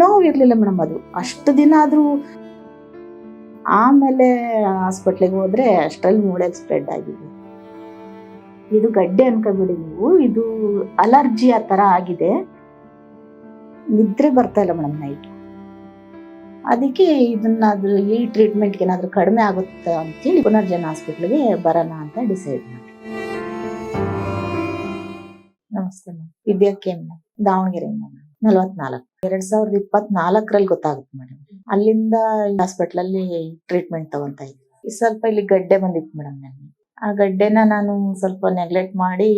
ನೋವು ಇರ್ಲಿಲ್ಲ ಮೇಡಮ್. ಅದು ಅಷ್ಟು ದಿನ ಆದ್ರೂ ಆಮೇಲೆ ಹಾಸ್ಪಿಟ್ಲಿಗೆ ಹೋದ್ರೆ ಅಷ್ಟ್ರಲ್ಲಿ ಮೂಳೆಗೆ ಸ್ಪ್ರೆಡ್ ಆಗಿದೆ. ಇದು ಗಡ್ಡೆ ಅನ್ಕೋಬಿಡಿ ನೀವು, ಇದು ಅಲರ್ಜಿ ಆ ತರ ಆಗಿದೆ. ನಿದ್ರೆ ಬರ್ತಾ ಇಲ್ಲ ಮೇಡಮ್ ನೈಟ್. ಅದಕ್ಕೆ ಇದನ್ನಾದ್ರೂ ಈ ಟ್ರೀಟ್ಮೆಂಟ್ಗೆ ಏನಾದ್ರು ಕಡಿಮೆ ಆಗುತ್ತಾ ಅಂತೇಳಿ ಪುನರ್ಜನ ಹಾಸ್ಪಿಟ್ಲಿಗೆ ಬರೋಣ ಅಂತ ಡಿಸೈಡ್ ಮಾಡಿ. ನಮಸ್ತೆ ಮೇಡಮ್, ವಿದ್ಯಾಕ್ಕೆ ದಾವಣಗೆರೆಯಿಂದ 44 2024ರಲ್ಲಿ ಗೊತ್ತಾಗುತ್ತೆ ಮೇಡಮ್. ಅಲ್ಲಿಂದ ಹಾಸ್ಪಿಟ್ಲ್ ಅಲ್ಲಿ ಟ್ರೀಟ್ಮೆಂಟ್ ತಗೊಂತಾ ಇದ್ದೆ. ಸ್ವಲ್ಪ ಇಲ್ಲಿ ಗಡ್ಡೆ ಬಂದಿತ್ತು ಮೇಡಮ್. ನನಗೆ ಆ ಗಡ್ಡೆನ ನಾನು ಸ್ವಲ್ಪ ನೆಗ್ಲೆಕ್ಟ್ ಮಾಡಿ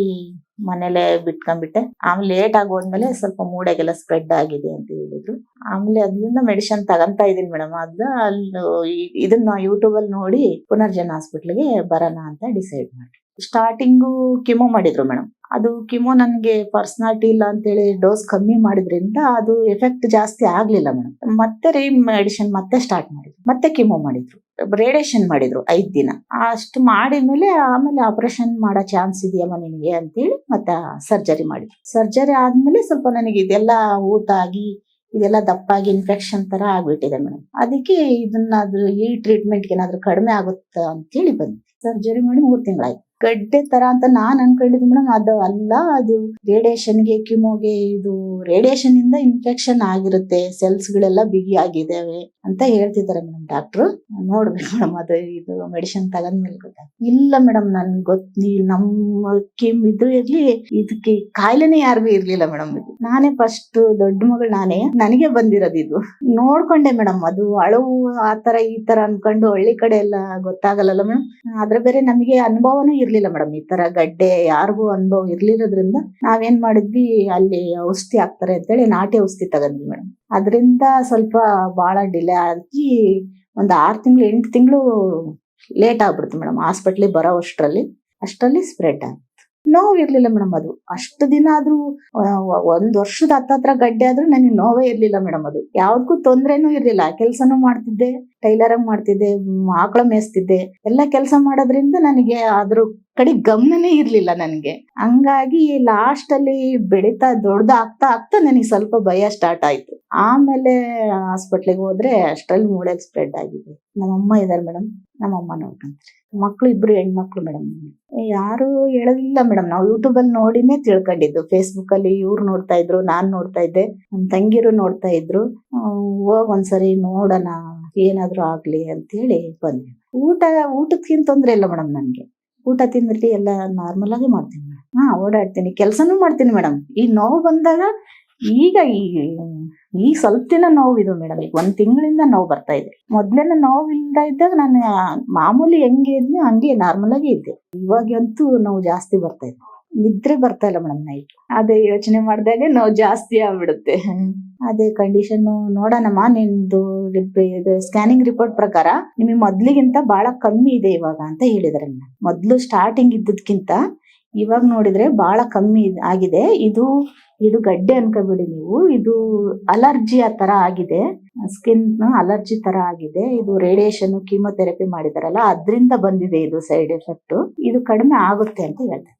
ಮನೇಲೆ ಬಿಟ್ಕೊಂಡ್ಬಿಟ್ಟೆ. ಆಮೇಲೆ ಲೇಟ್ ಆಗಿ ಹೋದ್ಮೇಲೆ ಸ್ವಲ್ಪ ಮೂಳೆಗೆಲ್ಲ ಸ್ಪ್ರೆಡ್ ಆಗಿದೆ ಅಂತ ಹೇಳಿದ್ರು. ಆಮೇಲೆ ಅದರಿಂದ ಮೆಡಿಸಿನ್ ತಗೊಂತಾ ಇದೀನಿ ಮೇಡಮ್. ಇದನ್ನ ಯೂಟ್ಯೂಬ್ ಅಲ್ಲಿ ನೋಡಿ ಪುನರ್ಜನ ಹಾಸ್ಪಿಟ್ಲಿಗೆ ಬರೋಣ ಅಂತ ಡಿಸೈಡ್ ಮಾಡಿ. ಸ್ಟಾರ್ಟಿಂಗು ಕಿಮೋ ಮಾಡಿದ್ರು ಮೇಡಮ್. ಅದು ಕಿಮೋ ನನ್ಗೆ ಪರ್ಸನಾಲಿಟಿ ಇಲ್ಲ ಅಂತೇಳಿ ಡೋಸ್ ಕಮ್ಮಿ ಮಾಡಿದ್ರಿಂದ ಅದು ಎಫೆಕ್ಟ್ ಜಾಸ್ತಿ ಆಗ್ಲಿಲ್ಲ ಮೇಡಮ್. ಮತ್ತೆ ಮೆಡಿಸಿನ್ ಮತ್ತೆ ಸ್ಟಾರ್ಟ್ ಮಾಡಿದ್ರು, ಮತ್ತೆ ಕಿಮೋ ಮಾಡಿದ್ರು, ರೇಡಿಯೇಷನ್ ಮಾಡಿದ್ರು 5 ದಿನ. ಅಷ್ಟು ಮಾಡಿದ್ಮೇಲೆ ಆಮೇಲೆ ಆಪರೇಷನ್ ಮಾಡೋ ಚಾನ್ಸ್ ಇದೆಯಮ್ಮ ನಿನಗೆ ಅಂತೇಳಿ ಮತ್ತೆ ಸರ್ಜರಿ ಮಾಡಿದ್ರು. ಸರ್ಜರಿ ಆದ್ಮೇಲೆ ಸ್ವಲ್ಪ ನನಗೆ ಇದೆಲ್ಲ ಊತ ಆಗಿ ಇದೆಲ್ಲ ದಪ್ಪಾಗಿ ಇನ್ಫೆಕ್ಷನ್ ತರ ಆಗ್ಬಿಟ್ಟಿದೆ ಮೇಡಮ್. ಅದಕ್ಕೆ ಇದನ್ನಾದ್ರೂ ಈ ಟ್ರೀಟ್ಮೆಂಟ್ಗೆ ಏನಾದ್ರು ಕಡಿಮೆ ಆಗುತ್ತಾ ಅಂತೇಳಿ ಬಂದೆ. ಸರ್ಜರಿ ಮಾಡಿ 3 ತಿಂಗಳಾಯ್ತು. ಗಡ್ಡೆ ತರ ಅಂತ ನಾನ್ ಅನ್ಕೊಂಡಿದ್ದೆ ಮೇಡಮ್. ಅದು ಅಲ್ಲ, ಅದು ರೇಡಿಯೇಷನ್ಗೆ ಕಿಮೋಗೆ, ಇದು ರೇಡಿಯೇಷನ್ ಇಂದ ಇನ್ಫೆಕ್ಷನ್ ಆಗಿರುತ್ತೆ, ಸೆಲ್ಸ್ ಗಳೆಲ್ಲ ಬಿಗಿ ಆಗಿದ್ದಾವೆ ಅಂತ ಹೇಳ್ತಿದ್ದಾರೆ ಮೇಡಮ್ ಡಾಕ್ಟ್ರು. ನೋಡ್ಬೇಕು ಮೇಡಮ್, ಅದು ಇದು ಮೆಡಿಸಿನ್ ತಗೊಂಡ್ಮೇಲೆ ಗೊತ್ತಾಗ. ಇಲ್ಲ ಮೇಡಮ್, ನನ್ ನಮ್ಮ ಇದ್ರು ಇರ್ಲಿ, ಇದಕ್ಕೆ ಕಾಯಿಲೆನೇ ಯಾರಿಗೂ ಇರ್ಲಿಲ್ಲ ಮೇಡಮ್. ಇದು ನಾನೇ ಫಸ್ಟ್ ದೊಡ್ಡ ಮಗಳು, ನನಗೆ ಬಂದಿರೋದು ಇದು. ನೋಡ್ಕೊಂಡೆ ಮೇಡಮ್. ಅದು ಅಳವು ಆತರ ಈ ತರ ಅನ್ಕೊಂಡು ಹಳ್ಳಿ ಕಡೆ ಎಲ್ಲ ಗೊತ್ತಾಗಲ್ಲ ಮೇಡಮ್. ಆದ್ರೆ ಬೇರೆ ನಮಗೆ ಅನುಭವನೂ ಇರ್ಲಿಲ್ಲ ಮೇಡಮ್. ಈ ತರ ಗಡ್ಡೆ ಯಾರಿಗೂ ಅನುಭವ ಇರ್ಲಿರೋದ್ರಿಂದ ನಾವೇನ್ ಮಾಡಿದ್ವಿ, ಅಲ್ಲಿ ಔಷಧಿ ಹಾಕ್ತಾರೆ ಅಂತೇಳಿ ನಾಟಿ ಔಷಧಿ ತಗೊಂಡ್ವಿ ಮೇಡಮ್. ಅದರಿಂದ ಸ್ವಲ್ಪ ಬಹಳ ಡಿಲೇ ಆಗಿ ಒಂದು 6 ತಿಂಗಳು 8 ತಿಂಗಳು ಲೇಟ್ ಆಗ್ಬಿಡ್ತು ಮೇಡಮ್. ಹಾಸ್ಪಿಟ್ಲಿಗೆ ಬರೋ ಅಷ್ಟರಲ್ಲಿ ಸ್ಪ್ರೆಡ್ ಆಗುತ್ತೆ. ನೋವು ಇರ್ಲಿಲ್ಲ ಮೇಡಮ್. ಅದು ಅಷ್ಟು ದಿನ ಆದ್ರೂ 1 ವರ್ಷದ ಹತ್ತತ್ರ ಗಡ್ಡೆ ಆದ್ರೂ ನನಗೆ ನೋವೇ ಇರ್ಲಿಲ್ಲ ಮೇಡಮ್. ಅದು ಯಾವ್ದಕ್ಕೂ ತೊಂದ್ರೆನೂ ಇರ್ಲಿಲ್ಲ. ಕೆಲ್ಸನೂ ಮಾಡ್ತಿದ್ದೆ, ಟೈಲರಿಂಗ್ ಮಾಡ್ತಿದ್ದೆ, ಆಕಳ ಮೇಯಿಸ್ತಿದ್ದೆ, ಎಲ್ಲ ಕೆಲಸ ಮಾಡೋದ್ರಿಂದ ನನಗೆ ಅದ್ರ ಕಡೆ ಗಮನನೇ ಇರ್ಲಿಲ್ಲ ನನಗೆ. ಹಂಗಾಗಿ ಲಾಸ್ಟ್ ಅಲ್ಲಿ ಬೆಳೀತಾ ದೊಡ್ಡದಾಗ್ತಾ ನನಗೆ ಸ್ವಲ್ಪ ಭಯ ಸ್ಟಾರ್ಟ್ ಆಯ್ತು. ಆಮೇಲೆ ಹಾಸ್ಪಿಟ್ಲಿಗೆ ಹೋದ್ರೆ ಅಷ್ಟ್ರಲ್ಲಿ ಮೂಳೆಗೆ ಸ್ಪ್ರೆಡ್ ಆಗಿದೆ. ನಮ್ಮಮ್ಮ ಇದಾರೆ ಮೇಡಮ್, ನಮ್ಮಮ್ಮ ನೋಡ್ಕೊಂತಾರೆ. ಮಕ್ಳು 2 ಹೆಣ್ಮಕ್ಳು ಮೇಡಮ್. ಯಾರು ಹೇಳಲಿಲ್ಲ ಮೇಡಮ್, ನಾವು ಯೂಟ್ಯೂಬ್ ಅಲ್ಲಿ ನೋಡಿನೇ ತಿಳ್ಕೊಂಡಿದ್ದು. ಫೇಸ್ಬುಕ್ ಅಲ್ಲಿ ಇವ್ರು ನೋಡ್ತಾ ಇದ್ರು, ನಾನ್ ನೋಡ್ತಾ ಇದ್ದೆ, ನಮ್ ತಂಗಿರು ನೋಡ್ತಾ ಇದ್ರು. ಒಂದ್ಸರಿ ನೋಡೋಣ ಏನಾದ್ರು ಆಗ್ಲಿ ಅಂತೇಳಿ ಬಂದ್ವಿ. ಊಟಕ್ಕಿಂತ ತೊಂದ್ರೆ ಇಲ್ಲ ಮೇಡಮ್. ನನ್ಗೆ ಊಟ ತಿಂದ್ರಿ ಎಲ್ಲ ನಾರ್ಮಲ್ ಆಗಿ ಮಾಡ್ತೀನಿ ಮೇಡಮ್. ಓಡಾಡ್ತೀನಿ, ಕೆಲ್ಸನೂ ಮಾಡ್ತೀನಿ ಮೇಡಮ್. ಈ ನೋವು ಬಂದಾಗ ಈಗ ಸ್ವಲ್ಪ ದಿನ ನೋವು ಇದು ಮೇಡಮ್. ಈಗ 1 ತಿಂಗಳಿಂದ ನೋವು ಬರ್ತಾ ಇದೆ. ಮೊದ್ಲೆಲ್ಲ ನೋವು ಇಲ್ದ ಇದ್ದಾಗ ನಾನು ಮಾಮೂಲಿ ಹೆಂಗೆ ಇದ್ನಿ ಹಂಗೆ ನಾರ್ಮಲ್ ಆಗಿ ಇದ್ದೆ. ಇವಾಗಂತೂ ನೋವು ಜಾಸ್ತಿ ಬರ್ತಾ ಇದೆ. ನಿದ್ರೆ ಬರ್ತಾ ಇಲ್ಲ ಮೇಡಮ್ ನೈಟ್. ಅದೇ ಯೋಚನೆ ಮಾಡಿದಾಗೆ ನೋವು ಜಾಸ್ತಿ ಆಗ್ಬಿಡುತ್ತೆ. ಅದೇ ಕಂಡೀಷನ್ ನೋಡೋಣಮ್ಮ, ನಿಮ್ದು ಸ್ಕ್ಯಾನಿಂಗ್ ರಿಪೋರ್ಟ್ ಪ್ರಕಾರ ನಿಮಗೆ ಮೊದ್ಲಿಗಿಂತ ಬಹಳ ಕಮ್ಮಿ ಇದೆ ಇವಾಗ ಅಂತ ಹೇಳಿದಾರೆ. ಮೊದ್ಲು ಸ್ಟಾರ್ಟಿಂಗ್ ಇದ್ದದ್ಕಿಂತ ಇವಾಗ ನೋಡಿದ್ರೆ ಬಹಳ ಕಮ್ಮಿ ಆಗಿದೆ. ಇದು ಗಡ್ಡೆ ಅನ್ಕೋಬಿಡಿ ನೀವು, ಇದು ಅಲರ್ಜಿ ಆ ತರ ಆಗಿದೆ, ಸ್ಕಿನ್ ಅಲರ್ಜಿ ತರ ಆಗಿದೆ. ಇದು ರೇಡಿಯೇಷನ್ ಕೀಮೋಥೆರಪಿ ಮಾಡಿದಾರಲ್ಲ, ಅದ್ರಿಂದ ಬಂದಿದೆ ಇದು ಸೈಡ್ ಎಫೆಕ್ಟ್. ಇದು ಕಡಿಮೆ ಆಗುತ್ತೆ ಅಂತ ಹೇಳ್ತಾರೆ.